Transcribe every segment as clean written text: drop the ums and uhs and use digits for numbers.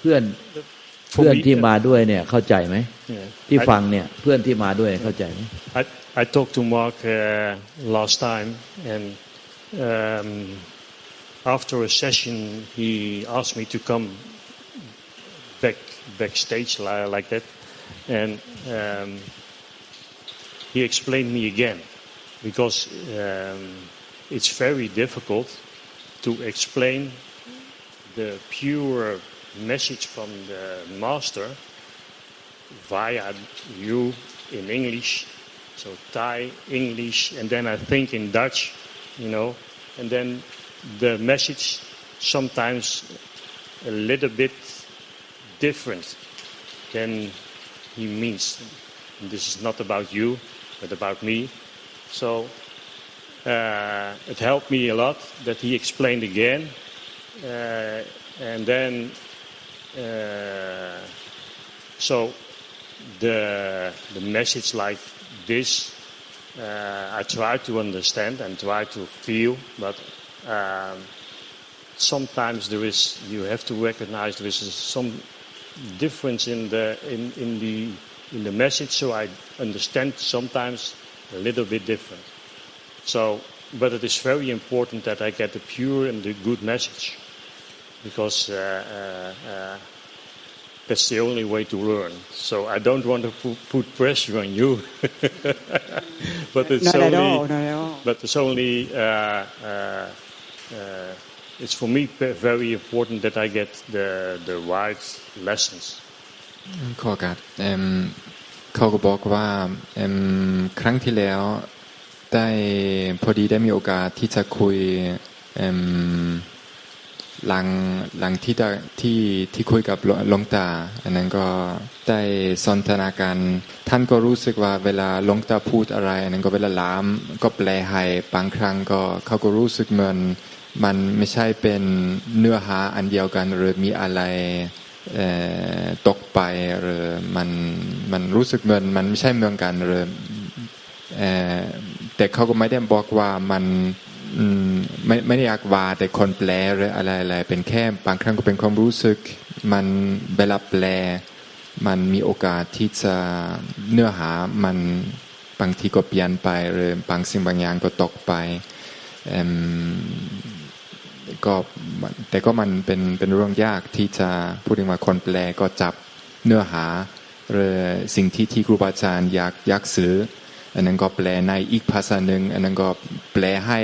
พื่อนที่มาด้วยเนี่ยเข้าใจไหมที่ฟังเนี่ยเพื่อนที่มาด้วยเข้าใจไหม I talked to Mark last time and after a session he asked me to come backstage like that and he explained me again because it's very difficult to explain the pure message from the master via you in English, so Thai, English, and then I think in Dutch, and then the message sometimes a little bit different than he means. And this is not about you, but about me. So it helped me a lot that he explained again, and then so the message like this I try to understand and try to feel, but sometimes you have to recognize there is some difference in the message, so I understand sometimes a little bit different. So, but it is very important that I get the pure and the good message, because that's the only way to learn. So I don't want to put pressure on you, but it's not only, at all. But it's only it's for me very important that I get the right lessons. ขอการเขาก็บอกว่าครั้งที่แล้วได้พอดีได้มีโอกาสที่จะคุยหลังที่คุยกับหลวงตาอันนั้นก็ได้สนทนากันท่านก็รู้สึกว่าเวลาหลวงตาพูดอะไรอันนั้นก็เวลาล้ามก็แปลให้บางครั้งก็เขาก็รู้สึกเหมือนมันไม่ใช่เป็นเนื้อหาอันเดียวกันหรือมีอะไรตกไปหรือมันรู้สึกเหมือนมันไม่ใช่เหมือนกันหรือแต่เขาก็ไม่ได้บอกว่ามันไม่ได้อยากว่าแต่คนแปลหรืออะไรเป็นแค่บางครั้งก็เป็นความรู้สึกมันเวลาแปลมันมีโอกาสที่จะเนื้อหามันบางทีก็เปลี่ยนไปหรือบางสิ่งบางอย่างก็ตกไปก็แต่ก็มันเป็นเรื่องยากที่จะพูดถึงว่าคนแปลก็จับเนื้อหาหรือสิ่งที่ครูบาอาจารย์อยากสื่ออันนั้นก็แปลในอีกภาษาหนึ่งอันนั้นก็แปลให้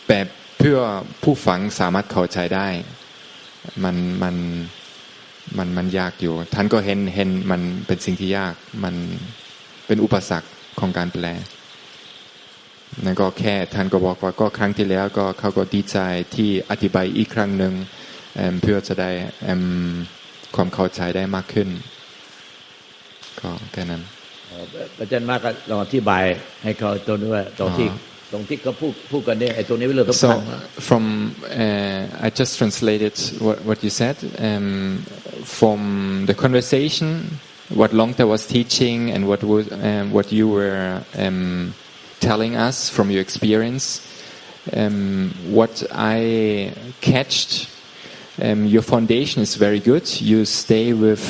แบบเพื่อผู้ฟังสามารถเข้าใจได้มันยากอยู่ท่านก็เห็นมันเป็นสิ่งที่ยากมันเป็นอุปสรรคของการแปลนั่นก็แค่ท่านก็บอกว่าก็ครั้งที่แล้วก็เขาก็ดีใจที่อธิบายอีกครั้งหนึ่งเพื่อจะได้ความเข้าใจได้มากขึ้นก็แค่นั้นอาจารย์มากก็ลองอธิบายให้เขาตัวนี้ว่าตรงที่เขาพูดกันเนี่ยไอ้ตรงนี้เป็นเรื่องสำคัญ from I just translated what you said from the conversation what Longta was teaching and what you were telling us from your experience what I catched your foundation is very good. You stay with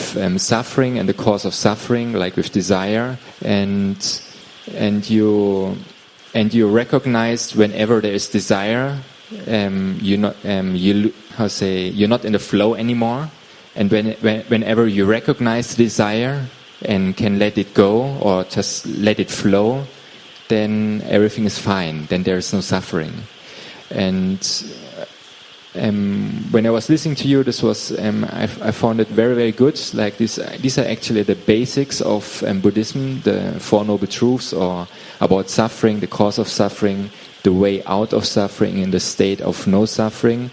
suffering and the cause of suffering, like with desire, and you recognize whenever there is desire, you're not in the flow anymore. And whenever you recognize desire and can let it go or just let it flow, then everything is fine. Then there is no suffering. And when I was listening to you, this was I found it very, very good. Like these are actually the basics of Buddhism, the Four Noble Truths, or about suffering, the cause of suffering, the way out of suffering, in the state of no suffering.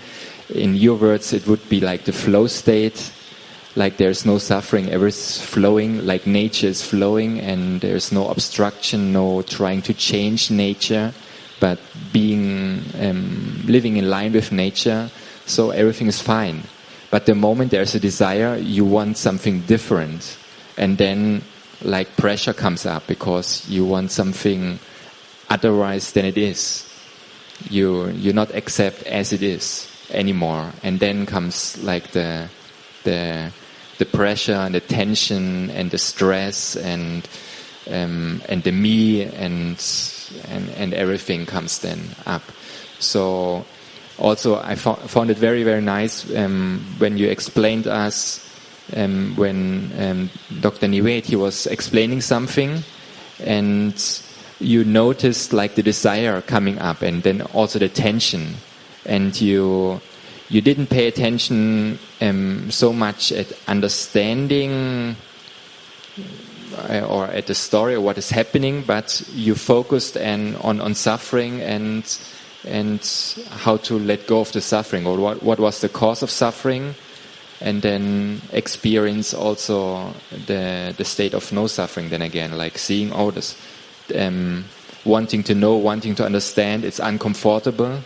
In your words, it would be like the flow state, like there's no suffering, everything's flowing, like nature is flowing, and there's no obstruction, no trying to change nature, but being living in line with nature, so everything is fine. But the moment there's a desire, you want something different, and then like pressure comes up because you want something otherwise than it is. You not accept as it is. anymore, and then comes like the pressure and the tension and the stress and the me and everything comes then up. So also I found it very, very nice when you explained us when Dr. Nivet, he was explaining something and you noticed like the desire coming up and then also the tension, and you didn't pay attention so much at understanding or at the story or what is happening, but you focused on suffering and how to let go of the suffering, or what was the cause of suffering, and then experience also the state of no suffering then again, like seeing all this, wanting to know, wanting to understand, it's uncomfortable,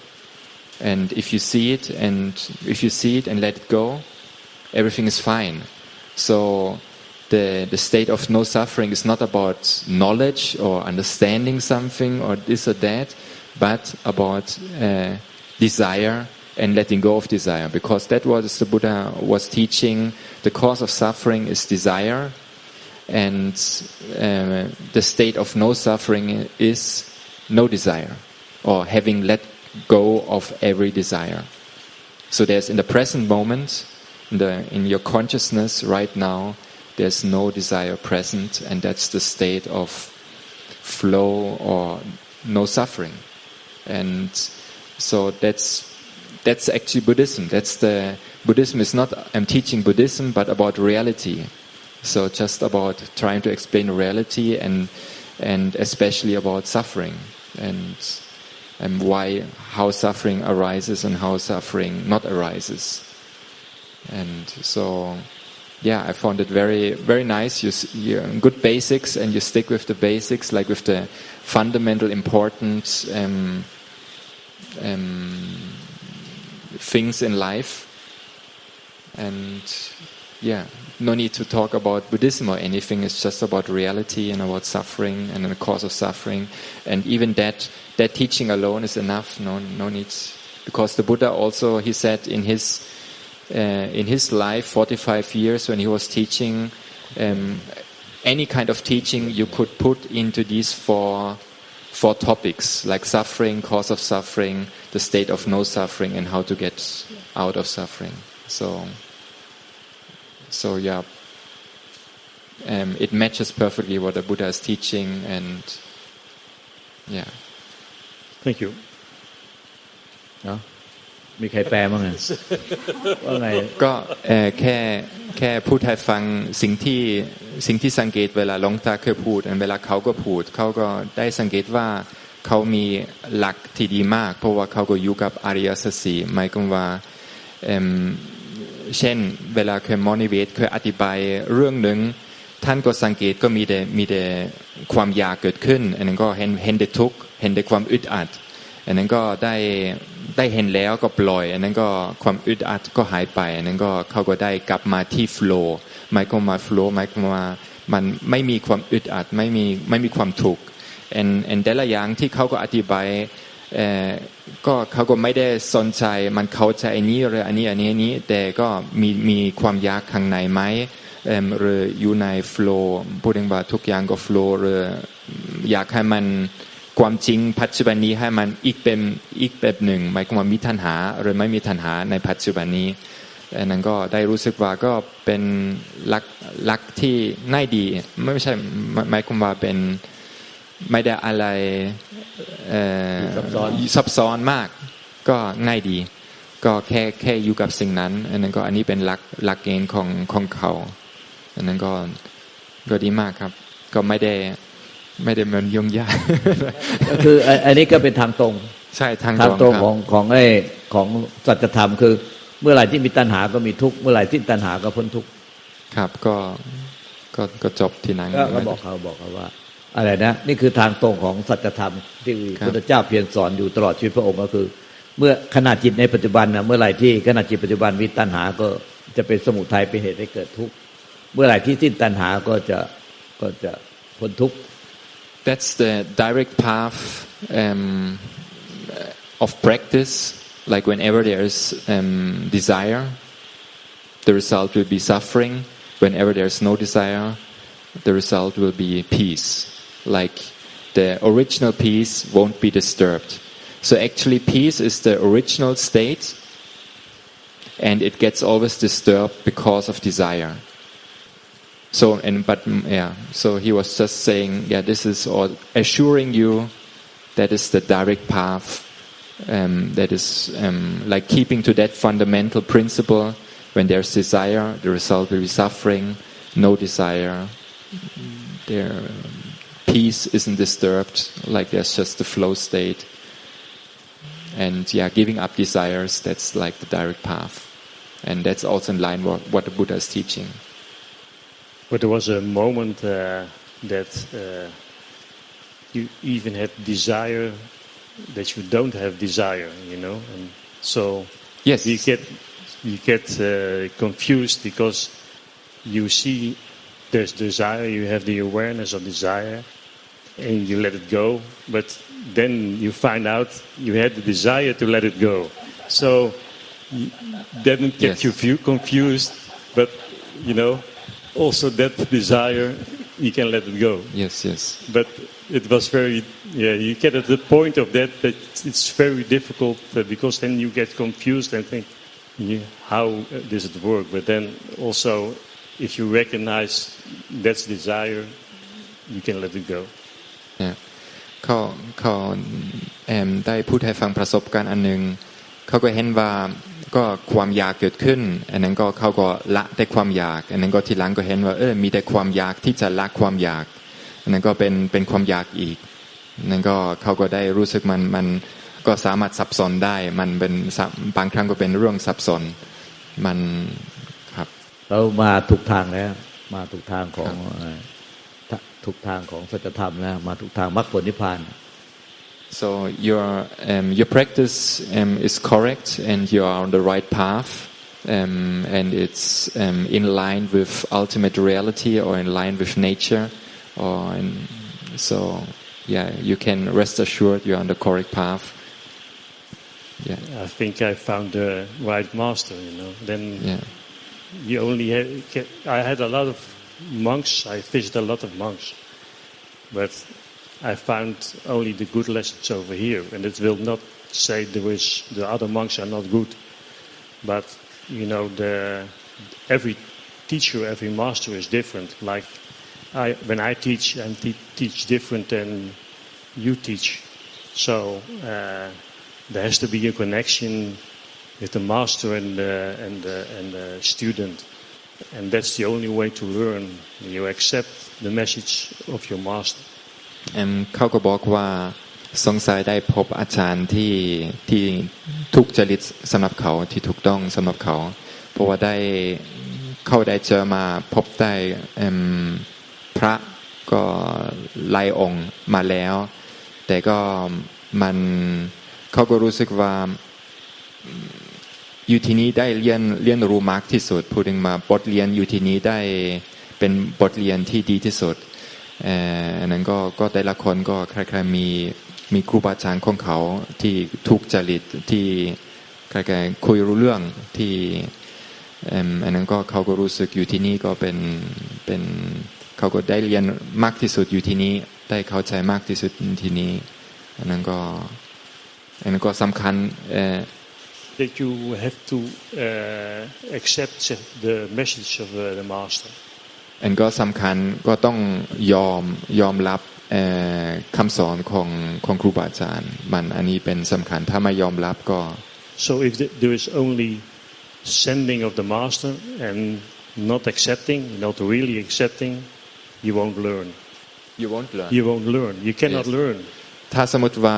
and if you see it and let it go, everything is fine. So the state of no suffering is not about knowledge or understanding something or this or that, but about desire and letting go of desire, because that was the Buddha was teaching. The cause of suffering is desire, and the state of no suffering is no desire, or having let go of every desire. So there's in the present moment, in your consciousness right now, there's no desire present, and that's the state of flow or no suffering. And so that's actually Buddhism. Buddhism is not teaching Buddhism, but about reality. So just about trying to explain reality and especially about suffering and how suffering arises and how suffering not arises. And so, yeah, I found it very, very nice. You good basics, and you stick with the basics, like with the fundamental important things in life. And yeah, no need to talk about Buddhism or anything. It's just about reality and about suffering and the cause of suffering. And even that teaching alone is enough. No need, because the Buddha also, he said in his life, 45 years when he was teaching, any kind of teaching you could put into these four topics, like suffering, cause of suffering, the state of no suffering, and how to get out of suffering. So yeah, it matches perfectly what the Buddha is teaching, and yeah. Thank you. มีใครแปลมั้งไง ว่าไง ก็แค่พูดให้ฟังสิ่งที่สังเกตเวลาหลวงตาเคยพูดเวลาเขาก็พูดเขาก็ได้สังเกตว่าเขามีหลักที่ดีมากเพราะว่าเขาก็อยู่กับอริยสัจสี่หมายความว่าเช่นเวลาเคยมอนิเวตเคยอธิบายเรื่องหนึ่งท่านก็สังเกตก็มีแต่ความอยากเกิดขึ้นอันนั้นก็เห็นแต่ทุกข์เห็นแต่ความอึดอัดอันนั้นก็ได้เห็นแล้วก็ปล่อยอันนั้นก็ความอึดอัดก็หายไปอันนั้นก็เขาก็ได้กลับมาที่โฟลว์หมายความว่าโฟลว์หมายความว่ามันไม่มีความอึดอัดไม่มีความทุกข์แต่ละอย่างที่เขาก็อธิบายก็เขาก็ไม่ได้สนใจมันเข้าใจอันนี้หรืออันนี้แต่ก็มีความอยากข้างในไหมหรืออยู่ในโฟลว์พูดถึงว่าทุกอย่างก็โฟลว์หรืออยากให้มันความจริงปัจจุบันนี้ให้มันอีกแบบหนึ่งหมายความว่ามีตัณหาหรือไม่มีตัณหาในปัจจุบันนี้อันนั้นก็ได้รู้สึกว่าก็เป็นหลักที่ง่ายดีไม่ใช่หมายความว่าเป็นไม่ได้อะไรซับซ้อนมากก็ง่ายดีก็แค่อยู่กับสิ่งนั้นอันนั้นก็อันนี้เป็นหลักเกณฑ์ของเขาอันนั้นก็ดีมากครับก็ไม่ได้มันยุ่งยากก็คืออันนี้ก็เป็นทางตรงใช่ทางตรงของสัจธรรมคือเมื่อไหร่ที่มีตัณหาก็มีทุกข์เมื่อไหร่ที่ตัณหาก็พ้นทุกข์ครับก็จบที่นั้นก็บอกเขาว่าอะไรนะนี่คือทางตรงของสัจธรรมที่พระพุทธเจ้าเพียรสอนอยู่ตลอดชีวิตพระองค์ก็คือเมื่อขณะจิตในปัจจุบันนะเมื่อไหร่ที่ขณะจิตปัจจุบันมีตัณหาก็จะเป็นสมุทัยเป็นเหตุให้เกิดทุกข์เมื่อไหร่ที่สิ้นตัณหาก็จะพ้นทุกข์That's the direct path of practice. like whenever there is desire, the result will be suffering. Whenever there is no desire, the result will be peace. Like the original peace won't be disturbed. So actually peace is the original state, and it gets always disturbed because of desire. So he was just saying, this is all assuring you that is the direct path, that is like keeping to that fundamental principle. When there's desire, the result will be suffering. No desire, there peace isn't disturbed. Like there's just the flow state. And giving up desires, that's like the direct path, and that's also in line with what the Buddha is teaching. But there was a moment that you even had desire that you don't have desire, and so yes, you get confused because you see there's desire, you have the awareness of desire, and you let it go, but then you find out you had the desire to let it go. So that gets you confused, but also that desire, you can let it go. Yes. But it was very, you get at the point of that it's very difficult because then you get confused and think, how does it work? But then also, if you recognize that's desire, you can let it go. เขาได้พูดให้ฟังประสบการณ์อันหนึ่งเขาก็เห็นว่าก็ความอยากเกิดขึ้นอันนั้นก็เขาก็ละแต่ความอยากอันนั้นก็ทีหลังก็เห็นว่ามีแต่ความอยากที่จะละความอยากอันนั้นก็เป็นความอยากอีกนั่นก็เขาก็ได้รู้สึกมันก็สามารถสับสนได้มันเป็นบางครั้งก็เป็นเรื่องสับสนมันครับเรามาถูกทางแล้วมาถูกทางของถูกทางของสัจธรรมแล้วมาถูกทางมรรคผลนิพพาน So your practice is correct and you are on the right path, and it's in line with ultimate reality or in line with nature, so you can rest assured you're on the correct path. I think I found the right master. Then you only I had a lot of monks. I visited a lot of monks, but I found only the good lessons over here, and it will not say the other monks are not good, but every teacher, every master is different. Like when I teach, I teach different than you teach, so there has to be a connection with the master and the student, and that's the only way to learn. You accept the message of your master. เขาก็บอกว่าสงสัยได้พบอาจารย์ที่ถูกจริตสำหรับเขาที่ถูกต้องสำหรับเขาเพราะว่าเขาได้เจอมาพบได้พระก็หลายองค์มาแล้วแต่ก็เขาก็รู้สึกว่าอยู่ที่นี้ได้เรียนรู้มากที่สุดพูดถึงมาบทเรียนอยู่ที่นี้ได้เป็นบทเรียนที่ดีที่สุดอันนั้นก็แต่ละคนก็คล้ายๆมีครูบาอาจารย์ของเขาที่ถูกจริตที่คล้ายๆคุยรู้เรื่องที่อันนั้นก็เขาก็รู้สึกอยู่ที่นี่ก็เป็นเขาก็ได้เรียนมากที่สุดอยู่ที่นี้ได้เข้าใจมากที่สุดที่นี้อันนั้นก็สำคัญthat you have to accept the message of the masterอันก็สำคัญก็ต้องยอมรับคำสอนของครูบาอาจารย์อันนี้เป็นสำคัญถ้าไม่ยอมรับก็ So if there is only sending of the master and not accepting, not really accepting, you won't learn. You won't learn. You cannot learn. ถ้าสมมติว่า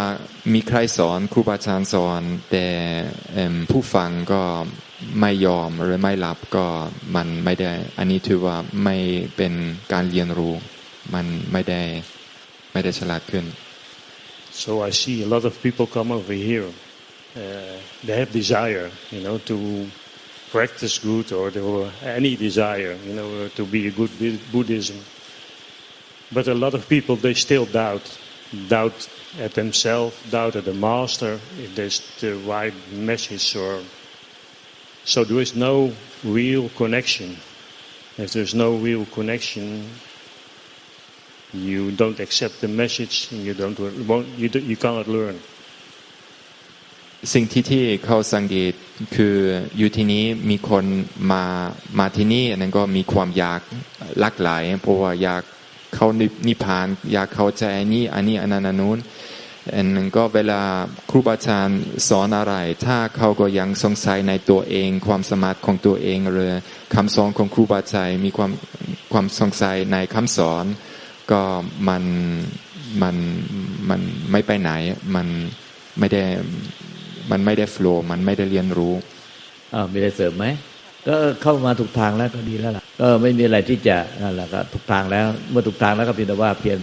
มีใครสอนครูบาอาจารย์สอนแต่ผู้ฟังก็ไม่ยอมหรือไม่รับก็มันไม่ได้อันนี้ถือว่าไม่เป็นการเรียนรู้มันไม่ได้ฉลาดขึ้น So I see a lot of people come over here. They have desire, to practice good or any desire, to be a good Buddhism. But a lot of people they still doubt. doubt at themselves, doubt at the master, if there's the right message or... So there is no real connection. If there's no real connection, you don't accept the message and you cannot learn. สิ่งที่เขาสังเกตคืออยู่ที่นี้มีคนมาที่นี่อันนั้นก็มีความอยากหลากหลายเพราะว่าอยากเข้านิพพานอยากเข้าใจอันนี้อันนั้นอันนู้นอันนั้นก็เวลาครูบาอาจารย์สอนอะไรถ้าเขาก็ยังสงสัยในตัวเองความสามารถของตัวเองหรือคำสอนของครูบาอาจารย์มีความสงสัยในคำสอนก็มันไม่ไปไหนมันไม่ได้โฟลว์มันไม่ได้เรียนรู้มีอะไรเสริมไหมก็เข้ามาถูกทางแล้วก็ดีแล้วล่ะก็ไม่มีอะไรที่จะนั่นแหละก็ถูกทางแล้วเมื่อถูกทางแล้วก็เพียงแต่ว่าเพียร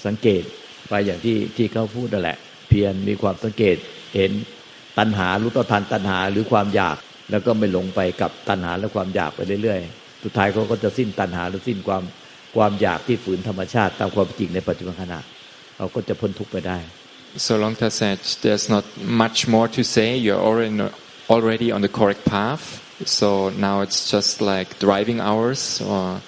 สังเกตไปอย่างที่เขาพูดนั่นแหละเพียรมีความสังเกตเห็นตัณหารู้ต่อทันตัณหาหรือความอยากแล้วก็ไม่หลงไปกับตัณหาและความอยากไปเรื่อยๆสุดท้ายเขาก็จะสิ้นตัณหาหรือสิ้นความอยากที่ฝืนธรรมชาติตามความจริงในปัจจุบันขณะเขาก็จะพ้นทุกข์ไปได้So Luangta said, there's not much more to say. You're already on the correct path. So now it's just like driving hours, or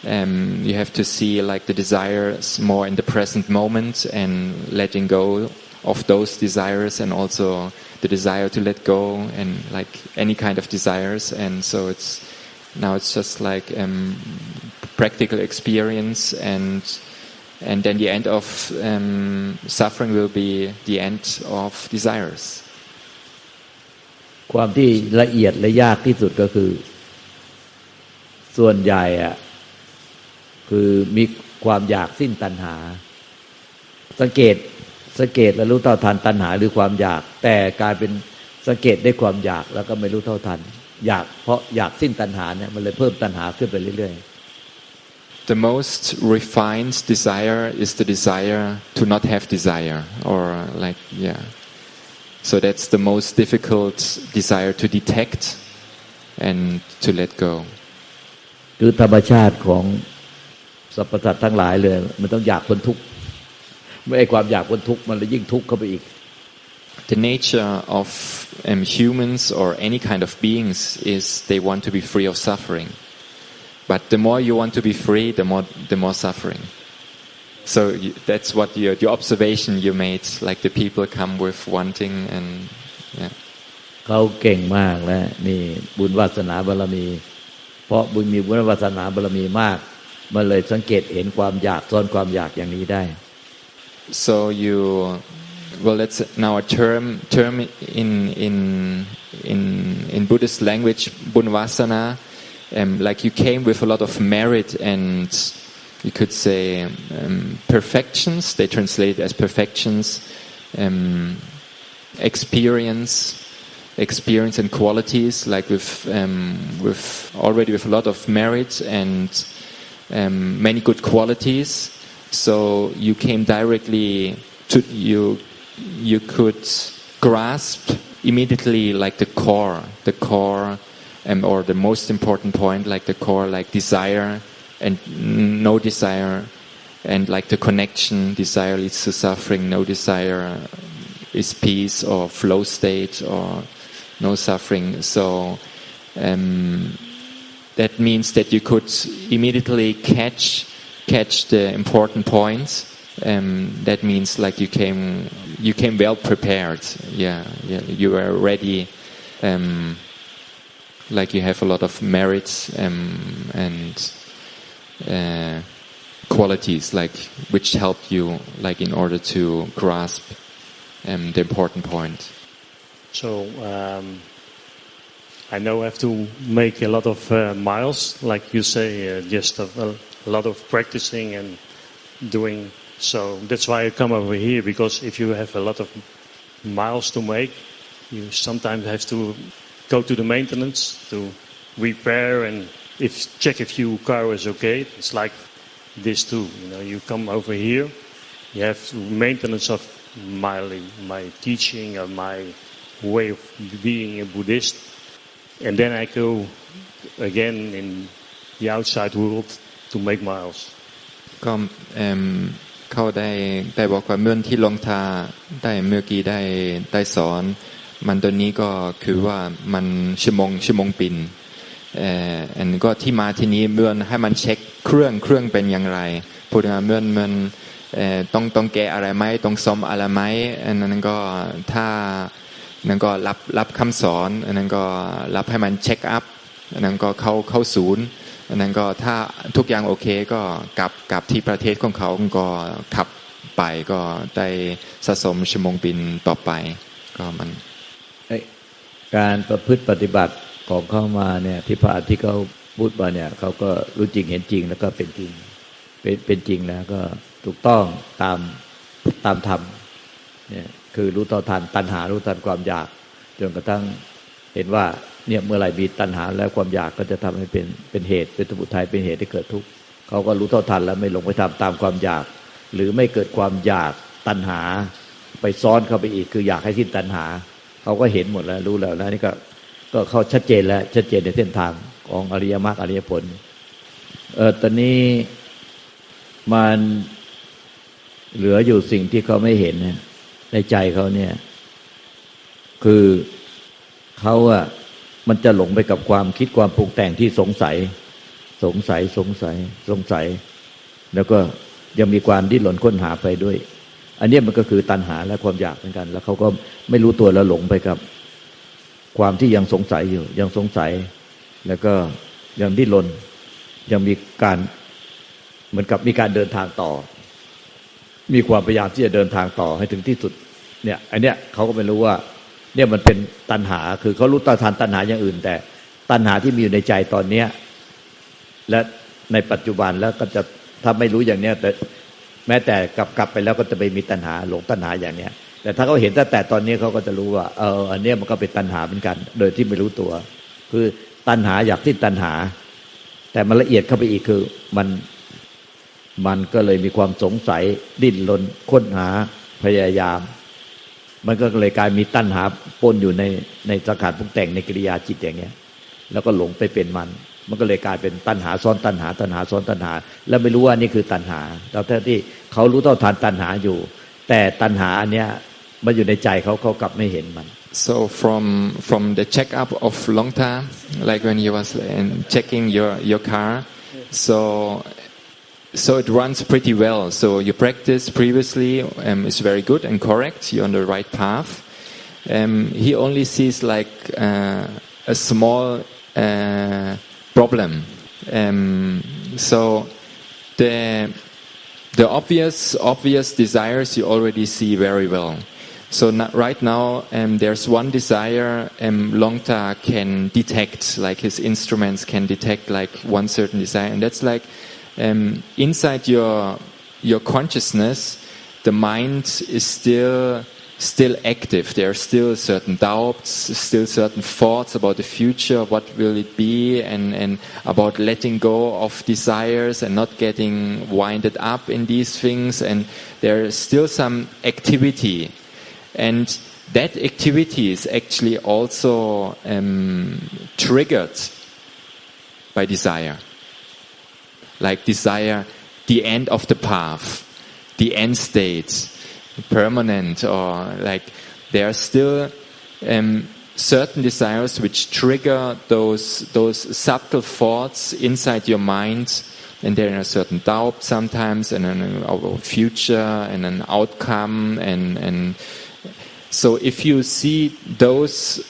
you have to see like the desires more in the present moment and letting go of those desires, and also the desire to let go and like any kind of desires. And so it's just like practical experience and then the end of suffering will be the end of desires ความที่ละเอียดและยากที่สุดก็คือส่วนใหญ่คือมีความอยากสิ้นตัณหาสังเกตและรู้เท่าทันตัณหาหรือความอยากแต่กลายเป็นสังเกตได้ความอยากแล้วก็ไม่รู้เท่าทันอยากเพราะอยากสิ้นตัณหาเนี่ยมันเลยเพิ่มตัณหาขึ้นไปเรื่อยๆThe most refined desire is the desire to not have desire, or like so that's the most difficult desire to detect and to let go. คือธรรมชาติของสรรพสัตว์ทั้งหลายเลยมันต้องอยากพ้นทุกข์ไม่ไอ้ความอยากพ้นทุกข์มันเลยยิ่งทุกข์เข้าไปอีก The nature of humans or any kind of beings is they want to be free of suffering.But the more you want to be free, the more suffering. So that's what your observation you made. Like the people come with wanting and เขาเก่งมากแล้วนี่บุญวาสนาบารมีเพราะบุญมีบุญวาสนาบารมีมากมันเลยสังเกตเห็นความอยากซ่อนความอยากอย่างนี้ได้ So that's now a term in Buddhist language บุญวาสนา like you came with a lot of merit and you could say perfections. They translate as perfections, experience and qualities, like with already with a lot of merit and many good qualities. So you came directly to you could grasp immediately like the core.or the most important point, like the core, like desire and no desire, and like the connection, desire leads to suffering, no desire is peace or flow state or no suffering. So that means that you could immediately catch the important points. That means like you came well prepared. You were ready.Like you have a lot of merits and qualities like which help you like in order to grasp the important point. So I know I have to make a lot of miles, like you say, just a lot of practicing and doing. So that's why I come over here, because if you have a lot of miles to make, you sometimes have to.Go to the maintenance to repair and check if your car is okay. It's like this too. You come over here, you have maintenance of my teaching or my way of being a Buddhist, and then I go again in the outside world to make miles. ก็ เขาได้บอกว่าเมื่อที่หลวงตาได้เมื่อกี้ได้สอนมันตัวนี้ก็คือว่ามันชั่วโมงปิ่นอันก็ที่มาที่นี้เมื่อให้มันเช็คเครื่องเป็นอย่างไรพูดง่ายเมื่อต้องแก้อะไรไหมต้องซ่อมอะไรไหมอันนั้นก็ถ้านั่นก็รับคำสอนอันนั้นก็รับให้มันเช็คอัพอันนั้นก็เข้าศูนย์อันนั้นก็ถ้าทุกอย่างโอเคก็กลับที่ประเทศของเขาก็ขับไปก็ได้สะสมชั่วโมงบินต่อไปก็มันการประพฤติปฏิบัติของเขามาเนี่ยที่เขาพูดมาเนี่ยเขาก็รู้จริงเห็นจริงแล้วก็เป็นจริงเป็นจริงแล้วก็ถูกต้องตามธรรมเนี่ยคือรู้ต่อทันตัณหารู้ทันความอยากจนกระทั่งเห็นว่าเนี่ยเมื่อไหร่มีตัณหาแล้วความอยากก็จะทำให้เป็นเหตุเป็นสมุทัยเป็นเหตุให้เกิดทุกข์เขาก็รู้เท่าทันแล้วไม่หลงไปทำตามความอยากหรือไม่เกิดความอยากตัณหาไปซ้อนเข้าไปอีกคืออยากให้สิ้นตัณหาเขาก็เห็นหมดแล้วรู้แล้วนะนี่ก็เขาชัดเจนแล้วชัดเจนในเส้นทางของอริยมรรคอริยผลตอนนี้มันเหลืออยู่สิ่งที่เขาไม่เห็นในใจเขาเนี่ยคือเขามันจะหลงไปกับความคิดความปรุงแต่งที่สงสัยแล้วก็ยังมีความดิ้นรนค้นหาไปด้วยอันนี้มันก็คือตัณหาและความอยากเหมือนกันแล้วเขาก็ไม่รู้ตัวแล้วหลงไปกับความที่ยังสงสัยอยู่ยังสงสัยแล้วก็ยังดิ้นรนยังมีการเหมือนกับมีการเดินทางต่อมีความพยายามที่จะเดินทางต่อให้ถึงที่สุดเนี่ยอันเนี้ยเขาก็ไม่รู้ว่าเนี่ยมันเป็นตัณหาคือเขารู้ต่อทานตัณหาอย่างอื่นแต่ตัณหาที่มีอยู่ในใจตอนเนี้ยและในปัจจุบันแล้วก็จะถ้าไม่รู้อย่างเนี้ยแต่แม้แต่กลับไปแล้วก็จะไปมีตัณหาหลงตัณหาอย่างเนี้ยแต่ถ้าเขาเห็นตั้งแต่ตอนนี้เขาก็จะรู้ว่าอันเนี้ยมันก็เป็นตัณหาเหมือนกันโดยที่ไม่รู้ตัวคือตัณหาอยากสิ้นตัณหาแต่มันละเอียดเข้าไปอีกคือมันก็เลยมีความสงสัยดิ้นรนค้นหาพยายามมันก็เลยกลายมีตัณหาปนอยู่ในสังขารปรุงแต่งในกิริยาจิตอย่างเงี้ยแล้วก็หลงไปเป็นมันก็เลยกลายเป็นตัณหาซ้อนตัณหาตัณหาซ้อนตัณหาแล้วไม่รู้ว่านี่คือตัณหาแล้วแท้ที่เขารู้เท่าทันตัณหาอยู่แต่ตัณหาอันเนี้ยมันอยู่ในใจเขากลับไม่เห็นมัน So from the checkup of Longta like when you was checking your car so it runs pretty well so you practice previously is very good and correct you're on the right path he only sees like a small problem so the obvious desires you already see very well so right now there's one desire Longta can detect like his instruments can detect like one certain desire and that's like inside your consciousness the mind is still active there are still certain doubts still certain thoughts about the future what will it be and about letting go of desires and not getting winded up in these things and there is still some activity and that activity is actually also triggered by desire like desire the end of the path the end state permanent or like there are still certain desires which trigger those subtle thoughts inside your mind and there are certain doubts sometimes and our future and an outcome and so if you see those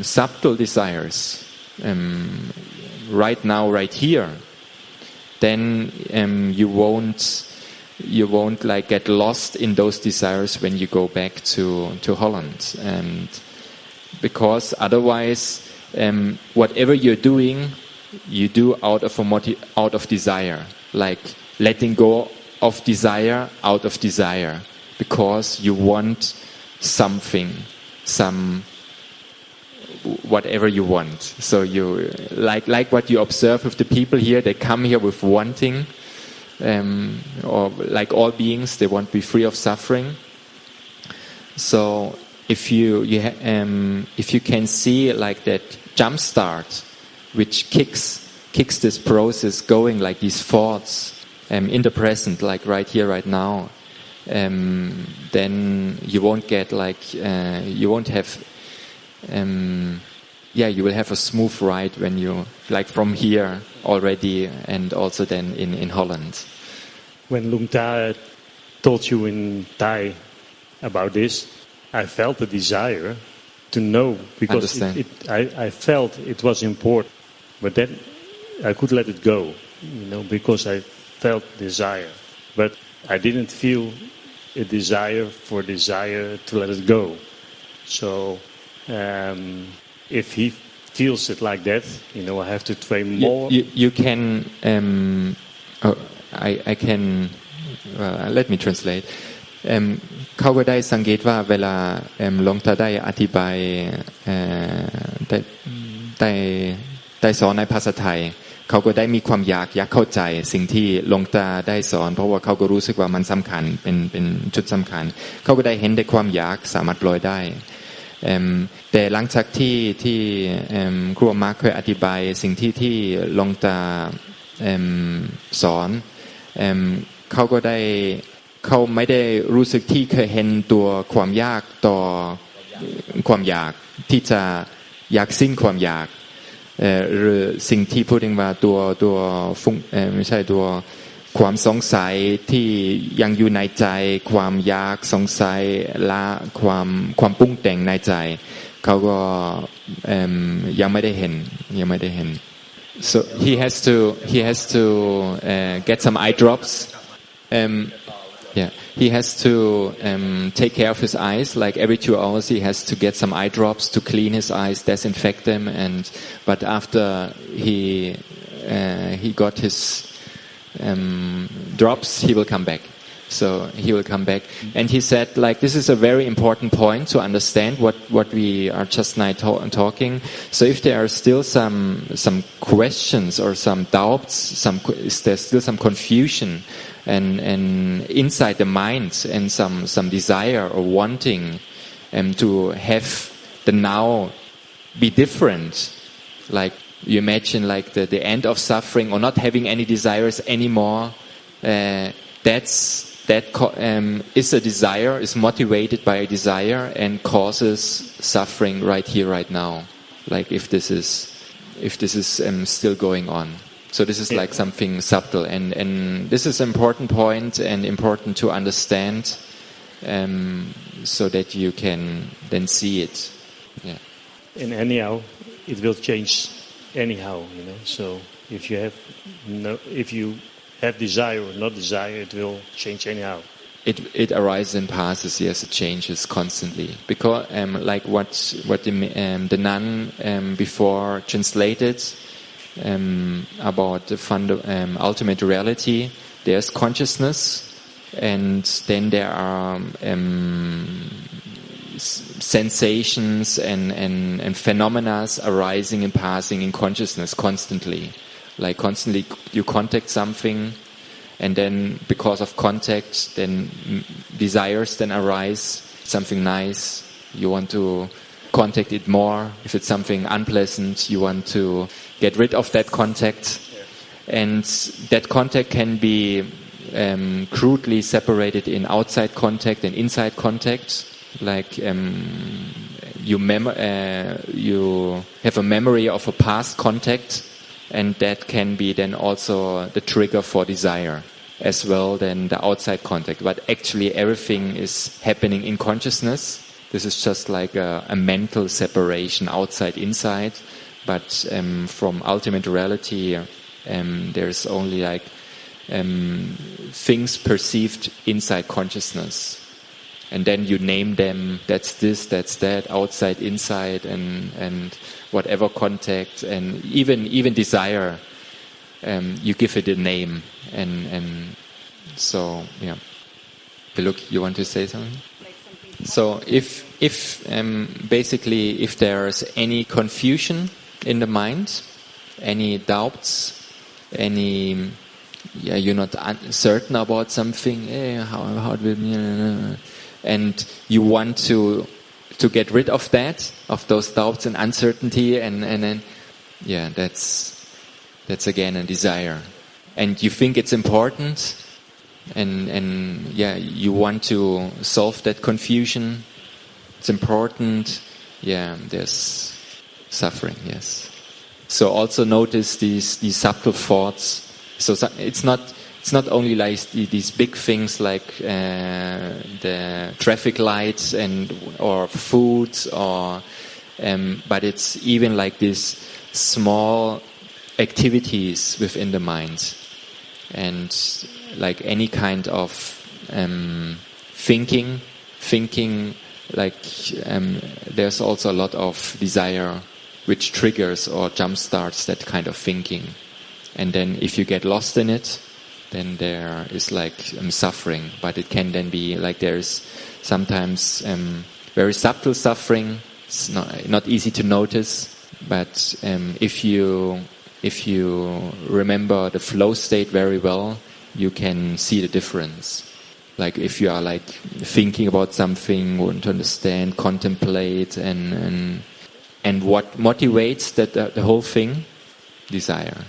subtle desires right now right here then you won't like get lost in those desires when you go back to Holland and because otherwise whatever you're doing you do out of desire like letting go of desire out of desire because you want something whatever you want so you like what you observe with the people here they come here with wanting or like all beings they want to be free of suffering so if you can see like that jump start which kicks this process going like these thoughts in the present, like right here, right now, then you won't get you won't have, you will have a smooth ride when you, like from here already and also then in Holland. When Luang Ta told you in Thai about this, I felt the desire to know because I felt it was important, but then I could let it go, because I felt desire, but I didn't feel a desire to let it go. So if he feels it like that, I have to train more. You can. I can. Let me translate. เขาก็ได้สังเกตว่าเวลาหลวงตาได้อธิบายได้สอนในภาษาไทยเขาก็ได้มีความอยากเข้าใจสิ่งที่หลวงตาได้สอนเพราะว่าเขาก็รู้สึกว่ามันสำคัญเป็นจุดสำคัญเขาก็ได้เห็นได้ความอยากสามารถปล่อยได้แต่หลังจากที่ครูมาร์คเคยอธิบายสิ่งที่หลวงตาสอนเขาไม่ได้รู้สึกที่เคยเห็นตัวความยากต่อความอยากที่จะอยากสิ้นความอยากหรือสิ่งที่พูดถึงว่าตัวไม่ใช่ตัวความสงสัยที่ยังอยู่ในใจความอยากสงสัยละความปรุงแต่งในใจเขาก็ยังไม่ได้เห็น so he has to get some eye drops he has to take care of his eyes. Like every 2 hours, he has to get some eye drops to clean his eyes, disinfect them. But after he got his drops, he will come back. So he will come back, and he said, like, this is a very important point to understand what we are just now talking. So if there are still some questions or some doubts, there's still some confusion. And inside the mind and some desire or wanting to have the now be different, like you imagine like the end of suffering or not having any desires anymore, is a desire, is motivated by a desire and causes suffering right here, right now. Like if this is still going on. So this is like something subtle, and this is an important point and important to understand, so that you can then see it. Yeah. And anyhow, it will change anyhow, So if you have desire or not desire, it will change anyhow. It arises and passes. Yes, it changes constantly. Because like what the nun before translated. About the ultimate reality, there's consciousness, and then there are sensations and phenomena arising and passing in consciousness constantly. Like constantly you contact something, and then because of contact, then desires then arise, something nice, you want to contact it more. If it's something unpleasant, you want to get rid of that contact, and that contact can be crudely separated in outside contact and inside contact. Like you have a memory of a past contact, and that can be then also the trigger for desire as well than the outside contact. But actually everything is happening in consciousness. This is just like a mental separation outside inside. But from ultimate reality, there's only like things perceived inside consciousness, and then you name them. That's this, that's that, outside, inside, and whatever contact, and even desire. You give it a name, and so yeah. Look, you want to say something? So if basically if there's any confusion in the mind, any doubts, you're not certain about something, how it will, and you want to get rid of that, of those doubts and uncertainty, and then that's again a desire. and you think it's important, and you want to solve that confusion. It's important. Yeah, there's suffering. Yes. So also notice these subtle thoughts. So it's not only like these big things like the traffic lights or food but it's even like these small activities within the mind, and like any kind of thinking like there's also a lot of desire which triggers or jumpstarts that kind of thinking, and then if you get lost in it, then there is like suffering. But it can then be like there's sometimes very subtle suffering. It's not easy to notice, but if you remember the flow state very well, you can see the difference. Like if you are like thinking about something, want to understand, contemplate, and what motivates the whole thing? Desire.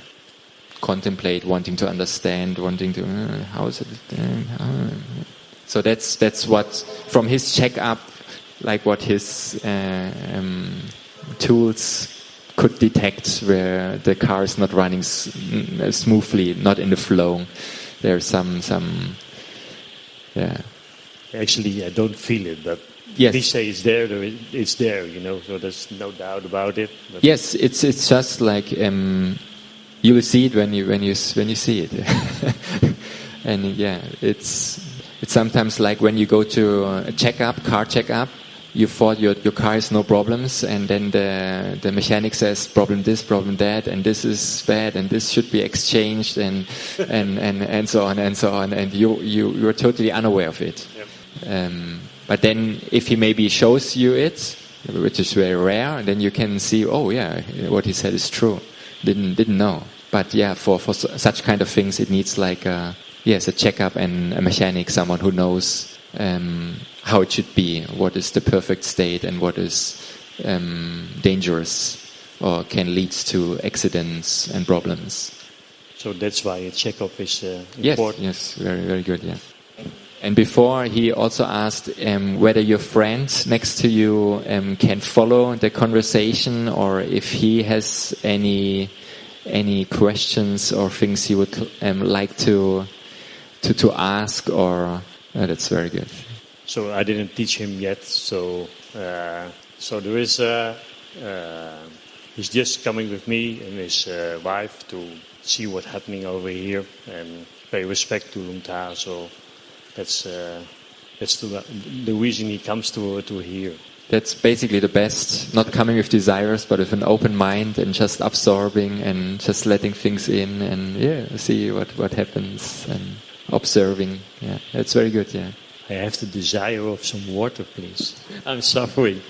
Contemplate, wanting to understand, wanting to how is it? So that's what from his checkup, like what his tools could detect where the car is not running smoothly, not in the flow. There's some. Yeah. Actually, I don't feel it, but yes. They say it's there. It's there, So there's no doubt about it. But yes, it's just like you will see it when you see it, and yeah, it's sometimes like when you go to a car checkup. You thought your car has no problems, and then the mechanic says problem this, problem that, and this is bad, and this should be exchanged, and so on and so on, and you're totally unaware of it. Yep. But then if he maybe shows you it, which is very rare, then you can see, oh yeah, what he said is true. Didn't know. But yeah, for such kind of things, it needs like a checkup and a mechanic, someone who knows how it should be, what is the perfect state, and what is dangerous or can lead to accidents and problems. So that's why a checkup is important. Yes, very, very good, yeah. And before, he also asked whether your friend next to you can follow the conversation, or if he has any questions or things he would like to ask, or that's very good. So I didn't teach him yet. So there is he's just coming with me and his wife to see what's happening over here and pay respect to Luangta. So that's the reason he comes to here. That's basically the best. Not coming with desires, but with an open mind and just absorbing and just letting things in and see what happens and observing. Yeah, that's very good. Yeah. I have the desire of some water, please. I'm suffering.